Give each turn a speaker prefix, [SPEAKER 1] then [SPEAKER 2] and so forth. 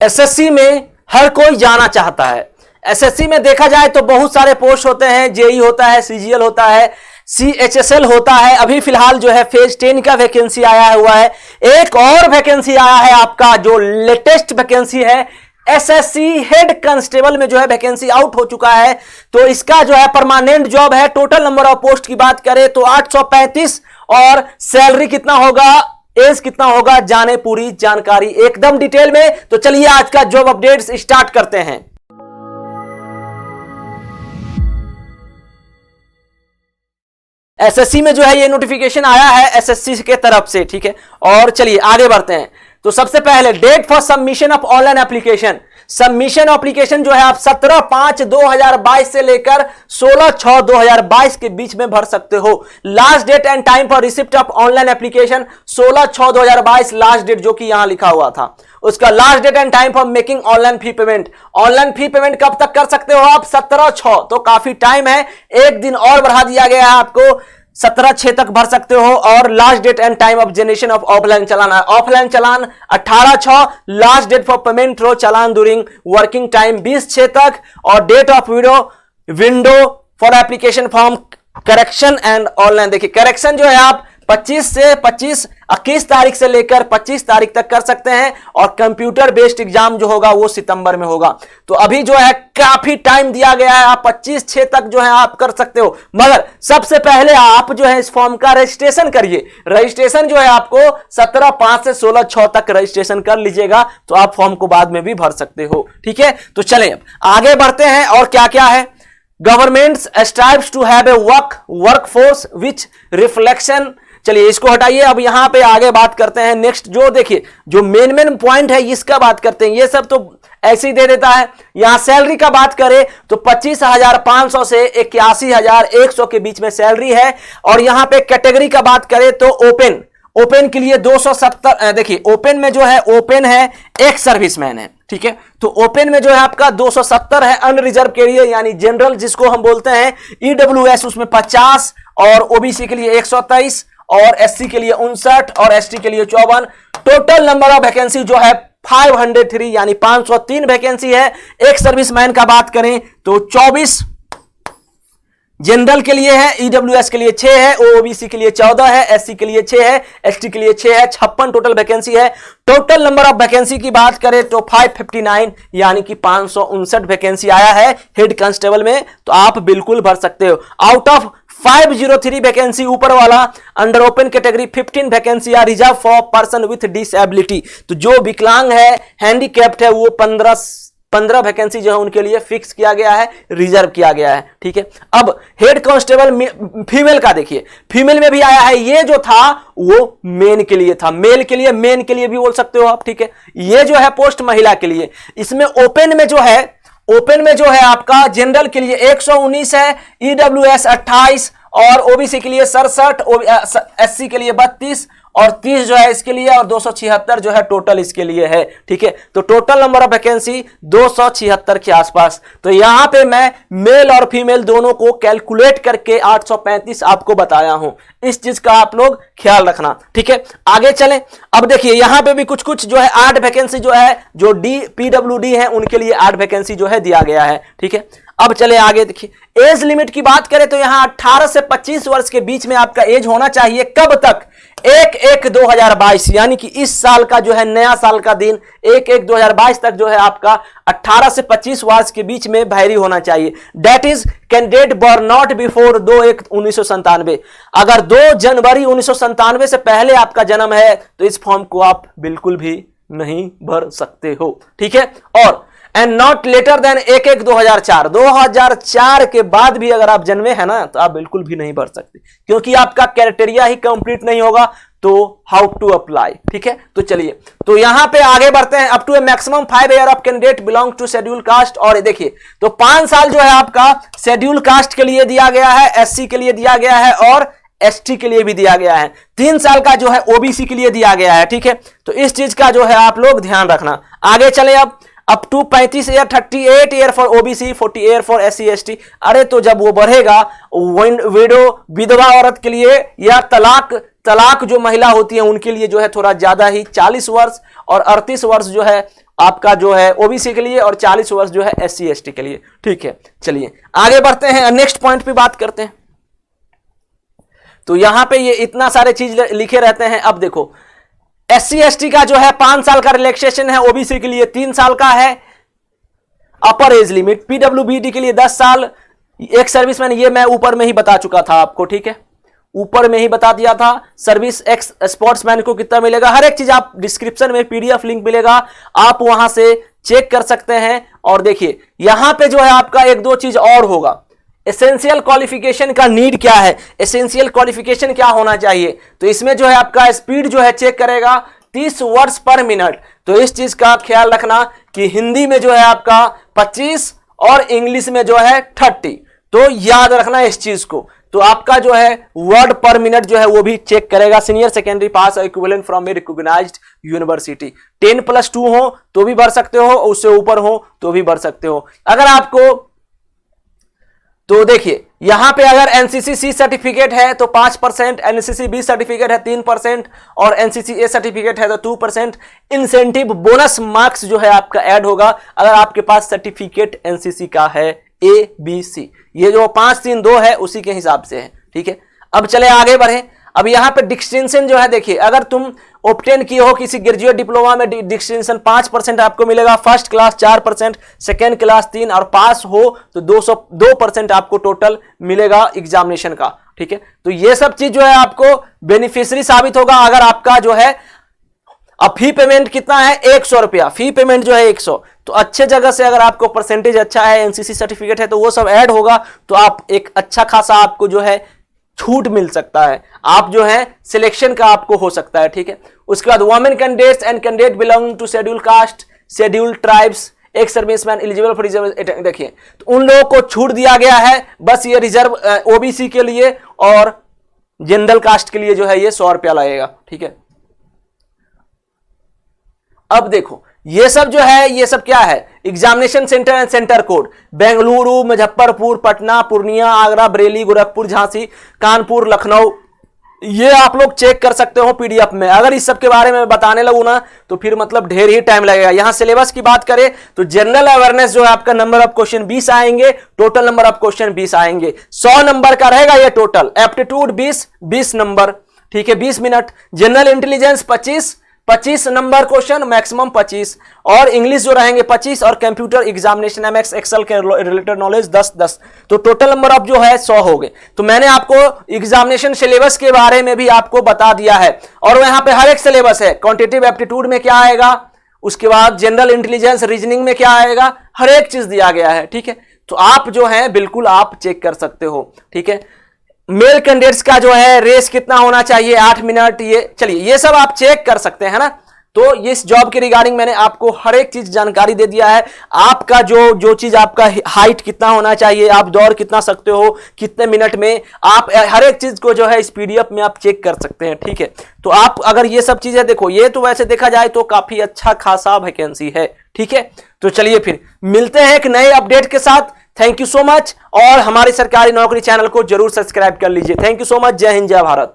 [SPEAKER 1] SSC में हर कोई जाना चाहता है। एसएससी में देखा जाए तो बहुत सारे पोस्ट होते हैं, जेई होता है, सीजीएल होता है, सीएचएसएल होता है। अभी फिलहाल जो है फेज 10 का वैकेंसी आया हुआ है। एक और वैकेंसी आया है आपका, जो लेटेस्ट वैकेंसी है एसएससी हेड कांस्टेबल में जो है वैकेंसी आउट हो चुका है। तो इसका जो है परमानेंट जॉब है। टोटल नंबर ऑफ पोस्ट की बात करें तो 835 और सैलरी कितना होगा, एज कितना होगा, जाने पूरी जानकारी एकदम डिटेल में। तो चलिए आज का जॉब अपडेट्स स्टार्ट करते हैं। एसएससी में जो है ये नोटिफिकेशन आया है एसएससी के तरफ से, ठीक है। और चलिए आगे बढ़ते हैं। तो सबसे पहले date for submission of online application. Submission application जो है आप 17/5/2022 से लेकर 16/6/2022 के बीच में भर सकते हो। Last date and time for receipt of online application 16/6/2022 last date जो कि यहां लिखा हुआ था। उसका last date and time for making online fee payment. Online fee payment कब तक कर सकते हो आप? 17/6, तो काफी टाइम है, एक दिन और बढ़ा दिया गया है आपको, 17/6 तक भर सकते हो। और last date and time of generation of offline challan है। Offline challan 18/6, last date for payment through challan during working time 20/6 तक। और date of window for application form correction and online. देखिए करेक्शन जो है आप 21 तारीख से लेकर 25 तारीख तक कर सकते हैं। और कंप्यूटर बेस्ड एग्जाम जो होगा वो सितंबर में होगा। तो अभी जो है काफी टाइम दिया गया है, आप 25/6 तक जो है आप कर सकते हो। मगर सबसे पहले आप जो है इस फॉर्म का रजिस्ट्रेशन करिए। रजिस्ट्रेशन जो है आपको 17/5 से 16/6 तक रजिस्ट्रेशन कर लीजिएगा, तो आप फॉर्म को बाद में भी भर सकते हो, ठीक है। तो चलें आगे बढ़ते हैं। और क्या क्या है? Government strives to have a workforce which reflection. चलिए इसको हटाइए, अब यहां पे आगे बात करते हैं। नेक्स्ट जो देखिए जो मेन पॉइंट है इसका बात करते हैं। ये सब तो ऐसे ही दे देता है। यहां सैलरी का बात करें तो 25,500 से 81,100 के बीच में सैलरी है। और यहां पे कैटेगरी का बात करें तो ओपन के लिए 270। देखिए ओपन में जो है, ओपन है एक सर्विसमैन है, ठीक है। तो ओपन में जो है आपका 270 है। अनरिजर्व के लिए यानी जनरल जिसको हम बोलते हैं, ईडब्ल्यूएस उसमें 50 और ओबीसी के लिए 123 और एससी के लिए 59 और एसटी के लिए 54। टोटल नंबर ऑफ वैकेंसी जो है 503 यानी 503 वैकेंसी है। एक सर्विसमैन का बात करें तो 24 जनरल के लिए है, ईडब्ल्यूएस के लिए 6 है, ओबीसी के लिए 14 है, एससी के लिए 6 है, एसटी के लिए 6 है। 56 टोटल वैकेंसी है। टोटल नंबर ऑफ वैकेंसी की बात करें तो 559 यानी कि 559 वैकेंसी आया है हेड कांस्टेबल में। तो आप बिल्कुल भर सकते हो। आउट ऑफ 503 वैकेंसी ऊपर वाला under open category 15 vacancy are reserve for person with disability. तो जो विकलांग है, हैंडीकैप्ड है, वो 15 वैकेंसी जो है उनके लिए फिक्स किया गया है, रिजर्व किया गया है, ठीक है। अब हेड कांस्टेबल फीमेल का देखिए, फीमेल में भी आया है। ये जो था वो मेन के लिए था, मेल के लिए, मेन के लिए भी बोल सकते हो आप, ठीक है। ये जो है पोस्ट महिला के लिए। इसमें ओपन में जो है आपका जनरल के लिए 119 है, ईडब्ल्यूएस 28 और ओबीसी के लिए 67, एससी के लिए 32 और 30 जो है इसके लिए, और 276 जो है टोटल इसके लिए है, ठीक है। तो टोटल नंबर ऑफ वैकेंसी 276 के आसपास। तो यहां पे मैं मेल और फीमेल दोनों को कैलकुलेट करके 835 आपको बताया हूं। इस चीज का आप लोग ख्याल रखना, ठीक है। आगे चलें। अब देखिए यहां पे भी कुछ जो है 8 वैकेंसी जो है, जो पीडब्ल्यूडी है उनके लिए 8 वैकेंसी जो है दिया गया है, ठीक है। अब चले आगे। देखिए एज लिमिट की बात करें तो यहां 18 से 25 वर्ष के बीच में आपका एज होना चाहिए। कब तक? 1/1/2022 यानी कि इस साल का जो है नया साल का दिन 1/1/2022 तक जो है आपका 18 से 25 वर्ष के बीच में बाहरी होना चाहिए। That is candidate born not before 2/1/1997। अगर 2 जनवरी 1997 से पहले आपका जन्म है तो इस फॉर्म को आप बिल्कुल भी नहीं भर सकते हो, ठीक है। और एंड नॉट लेटर देन 1/1/2004। 2004 के बाद भी अगर आप जन्मे हैं ना तो आप बिल्कुल भी नहीं भर सकते, क्योंकि आपका क्राइटेरिया ही कंप्लीट नहीं होगा। तो हाउ टू अप्लाई, ठीक है। तो चलिए तो यहां पे आगे बढ़ते हैं। Up to a maximum 5 year of candidate belong to schedule caste. और देखिए तो 5 साल जो है आपका शेड्यूल कास्ट के लिए दिया गया है, एससी के लिए दिया गया है और एसटी के लिए भी दिया गया है। 3 साल का जो है ओबीसी के लिए दिया गया है, ठीक है। तो इस चीज का जो है आप लोग ध्यान रखना। आगे चले अब up to 35 year, 38 year for OBC, 40 year for SC ST. अरे तो जब वो बढ़ेगा विडो विधवा औरत के लिए या तलाक जो महिला होती है उनके लिए जो है थोड़ा ज्यादा ही 40 वर्ष और 38 वर्ष जो है आपका जो है ओबीसी के लिए और 40 वर्ष जो है SC ST के लिए। ठीक है, चलिए आगे बढ़ते हैं, नेक्स्ट पॉइंट पे बात करते हैं। तो यहां पे ये इतना सारे चीज लिखे रहते हैं। अब देखो SC ST का जो है 5 साल का रिलैक्सेशन है, ओबीसी के लिए 3 साल का है अपर एज लिमिट, PWBD के लिए 10 साल, एक सर्विसमैन, ये मैं ऊपर में ही बता चुका था आपको। ठीक है, ऊपर में ही बता दिया था। सर्विस एक्स स्पोर्ट्समैन को कितना मिलेगा, हर एक चीज आप डिस्क्रिप्शन में PDF लिंक मिलेगा, आप वहां से चेक कर सकते हैं। और देखिए यहां पे जो है आपका एक दो चीज और होगा, एसेंशियल क्वालिफिकेशन का नीड क्या है, एसेंशियल क्वालिफिकेशन क्या होना चाहिए। तो इसमें जो है आपका स्पीड जो है चेक करेगा 30 वर्ड्स पर मिनट। तो इस चीज का ख्याल रखना कि हिंदी में जो है आपका 25 और इंग्लिश में जो है 30, तो याद रखना इस चीज को। तो आपका जो है वर्ड पर मिनट जो है वो भी चेक करेगा। Senior secondary pass equivalent from a recognised university, 10+2 हो तो भी भर सकते हो, उससे ऊपर हो तो भी भर सकते हो। अगर आपको, तो देखिए यहां पे अगर एनसीसी सी सर्टिफिकेट है तो 5%, एनसीसी बी सर्टिफिकेट है 3% और एनसीसी ए सर्टिफिकेट है तो 2% इंसेंटिव बोनस मार्क्स जो है आपका ऐड होगा अगर आपके पास सर्टिफिकेट एनसीसी का है ABC। ये जो 5 3 2 है उसी के हिसाब से है। ठीक है, अब चले आगे बढ़े। अब यहां पे डिस्टिंक्शन जो है, देखिए अगर तुम ऑब्टेन किए हो किसी ग्रेजुएट डिप्लोमा में, डिस्टिंक्शन 5% आपको मिलेगा, फर्स्ट क्लास 4%, सेकेंड क्लास 3 और पास हो तो 2% आपको टोटल मिलेगा एग्जामिनेशन का। ठीक है, तो ये सब चीज जो है आपको बेनिफिशियरी साबित होगा। अगर आपका जो है अब फी पेमेंट कितना है, 100 रुपया फी पेमेंट जो है 100, तो अच्छे जगह से अगर आपको परसेंटेज अच्छा है, एनसीसी सर्टिफिकेट है तो वो सब ऐड होगा, तो आप एक अच्छा खासा आपको जो है छूट मिल सकता है, आप जो है सिलेक्शन का आपको हो सकता है। ठीक है, उसके बाद women candidates and candidate belonging to schedule caste, schedule tribes, ex serviceman eligible for reserve, देखिए तो उन लोगों को छूट दिया गया है, बस ये रिजर्व ओबीसी के लिए और जनरल कास्ट के लिए जो है ये 100 रुपया लगेगा। ठीक है, अब देखो ये सब जो है, ये सब क्या है, examination centre and centre code, Bengaluru, Muzaffarpur, Patna, Purnia, Agra, Bareilly, Gorakhpur, Jhansi, Kanpur, Lucknow, ये आप लोग चेक कर सकते हो PDF में। अगर इस सब के बारे में बताने लगूं ना तो फिर मतलब ढेर ही टाइम लगेगा। यहां सिलेबस की बात करें तो जनरल अवेयरनेस जो है आपका नंबर ऑफ क्वेश्चन 20 आएंगे, टोटल नंबर ऑफ क्वेश्चन 20 आएंगे, 100 नंबर का रहेगा ये टोटल। एप्टीट्यूड 20 नंबर, ठीक है, 20 minute. General intelligence 25 number question, maximum 25, और इंग्लिश जो रहेंगे 25, और कंप्यूटर एग्जामिनेशन MS एक्सेल के रिलेटेड नॉलेज 10, तो टोटल नंबर ऑफ जो है 100 हो गए। तो मैंने आपको एग्जामिनेशन सिलेबस के बारे में भी आपको बता दिया है, और यहां पे हर एक सिलेबस है। क्वांटिटेटिव एप्टीट्यूड में क्या आएगा, उसके बाद जनरल इंटेलिजेंस रीजनिंग में क्या आएगा, हर एक चीज दिया गया है। ठीक है, तो आप जो है बिल्कुल आप चेक कर सकते हो। ठीक है, मेल कैंडिडेट्स का जो है रेस कितना होना चाहिए, 8 मिनट, ये चलिए ये सब आप चेक कर सकते हैं ना। तो इस जॉब के रिगार्डिंग मैंने आपको हर एक चीज जानकारी दे दिया है। आपका जो चीज, आपका हाइट कितना होना चाहिए, आप दौड़ कितना सकते हो, कितने मिनट में, आप हर एक चीज को जो है इस PDF में आप चेक कर सकते हैं। ठीक है, तो आप अगर ये सब चीजें देखो, ये तो वैसे देखा जाए तो काफी अच्छा खासा वैकेंसी है। ठीक है, तो चलिए फिर मिलते हैं एक नए अपडेट के साथ। थैंक यू सो मच, और हमारी सरकारी नौकरी चैनल को जरूर सब्सक्राइब कर लीजिए। थैंक यू सो मच, जय हिंद, जय भारत।